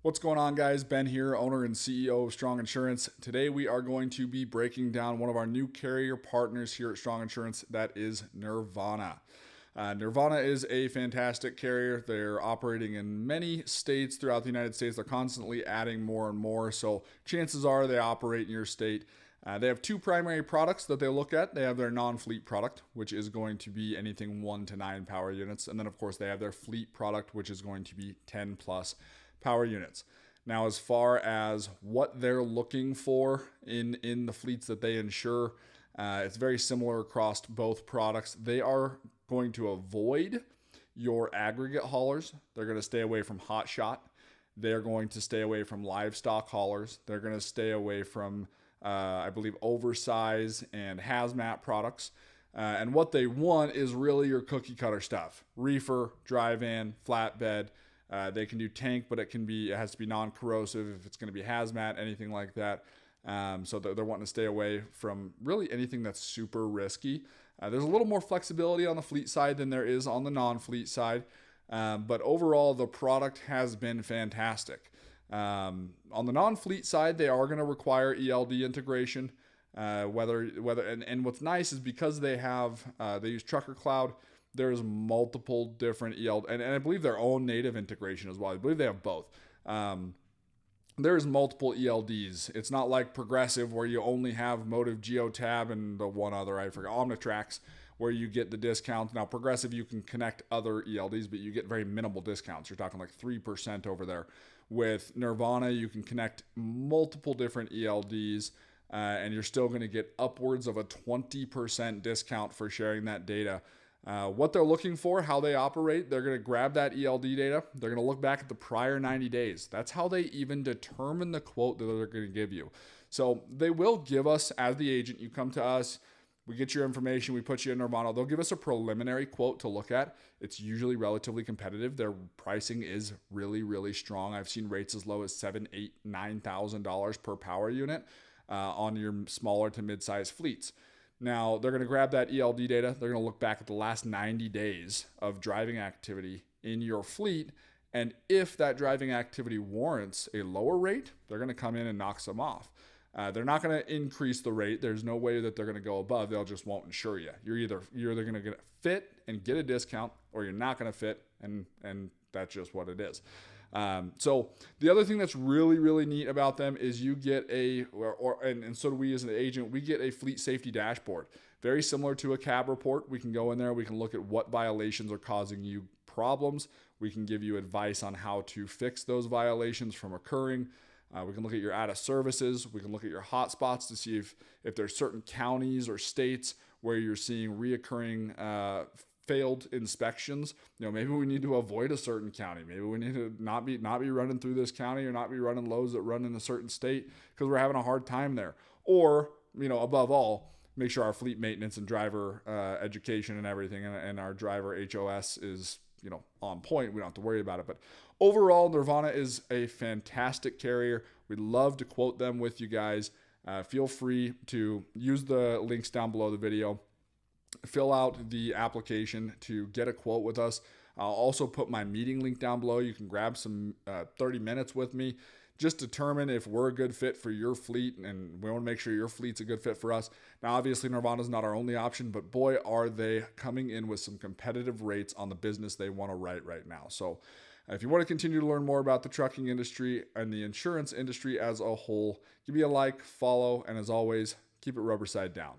What's going on, guys? Ben here, owner and CEO of Strong Insurance. Today we are going to be breaking down one of our new carrier partners here at Strong Insurance, that is Nirvanna. Nirvanna is a fantastic carrier. They're operating in many states throughout the United States. They're constantly adding more and more, so chances are they operate in your state. They have two primary products that they look at. They have their non-fleet product, which is going to be anything 1 to 9 power units. And then, of course, they have their fleet product, which is going to be 10 plus power units. Now, as far as what they're looking for in the fleets that they insure, it's very similar across both products. They are going to avoid your aggregate haulers. They're going to stay away from hot shot. They're going to stay away from livestock haulers. They're going to stay away from I believe oversize and hazmat products. And what they want is really your cookie cutter stuff. Reefer, dry van, flatbed. They can do tank, but it has to be non-corrosive if it's going to be hazmat, anything like that. So they're wanting to stay away from really anything that's super risky. There's a little more flexibility on the fleet side than there is on the non-fleet side. But overall, the product has been fantastic. On the non-fleet side, they are going to require ELD integration. And what's nice is because they use Trucker Cloud, there's multiple different ELD, and I believe their own native integration as well. I believe they have both. There's multiple ELDs. It's not like Progressive where you only have Motive Geotab and the one other, I forgot, Omnitrax, where you get the discounts. Now, Progressive, you can connect other ELDs, but you get very minimal discounts. You're talking like 3% over there. With Nirvanna, you can connect multiple different ELDs, and you're still going to get upwards of a 20% discount for sharing that data. What they're looking for, how they operate, they're going to grab that ELD data. They're going to look back at the prior 90 days. That's how they even determine the quote that they're going to give you. So they will give us, as the agent, you come to us, we get your information, we put you in Nirvanna. They'll give us a preliminary quote to look at. It's usually relatively competitive. Their pricing is really, really strong. I've seen rates as low as $7,000, $8,000, $9,000 per power unit on your smaller to mid-sized fleets. Now, they're going to grab that ELD data. They're going to look back at the last 90 days of driving activity in your fleet. And if that driving activity warrants a lower rate, they're going to come in and knock some off. They're not going to increase the rate. There's no way that they're going to go above. They'll just won't insure you. You're either going to get fit and get a discount, or you're not going to fit, and that's just what it is. So the other thing that's really, really neat about them is you get and so do we as an agent, we get a fleet safety dashboard. Very similar to a cab report. We can go in there, we can look at what violations are causing you problems. We can give you advice on how to fix those violations from occurring. We can look at your out of services. We can look at your hotspots to see if there's certain counties or states where you're seeing reoccurring failed inspections. Maybe we need to avoid a certain county. Maybe we need to not be running through this county, or not be running loads that run in a certain state because we're having a hard time there. Or, above all, make sure our fleet maintenance and driver education and everything and our driver HOS is on point. We don't have to worry about it. But overall, Nirvanna is a fantastic carrier. We'd love to quote them with you guys. Feel free to use the links down below the video. Fill out the application to get a quote with us. I'll also put my meeting link down below. You can grab some 30 minutes with me. Just determine if we're a good fit for your fleet, and we want to make sure your fleet's a good fit for us. Now, obviously, Nirvanna is not our only option, but boy, are they coming in with some competitive rates on the business they want to write right now. So if you want to continue to learn more about the trucking industry and the insurance industry as a whole, give me a like, follow, and as always, keep it rubber side down.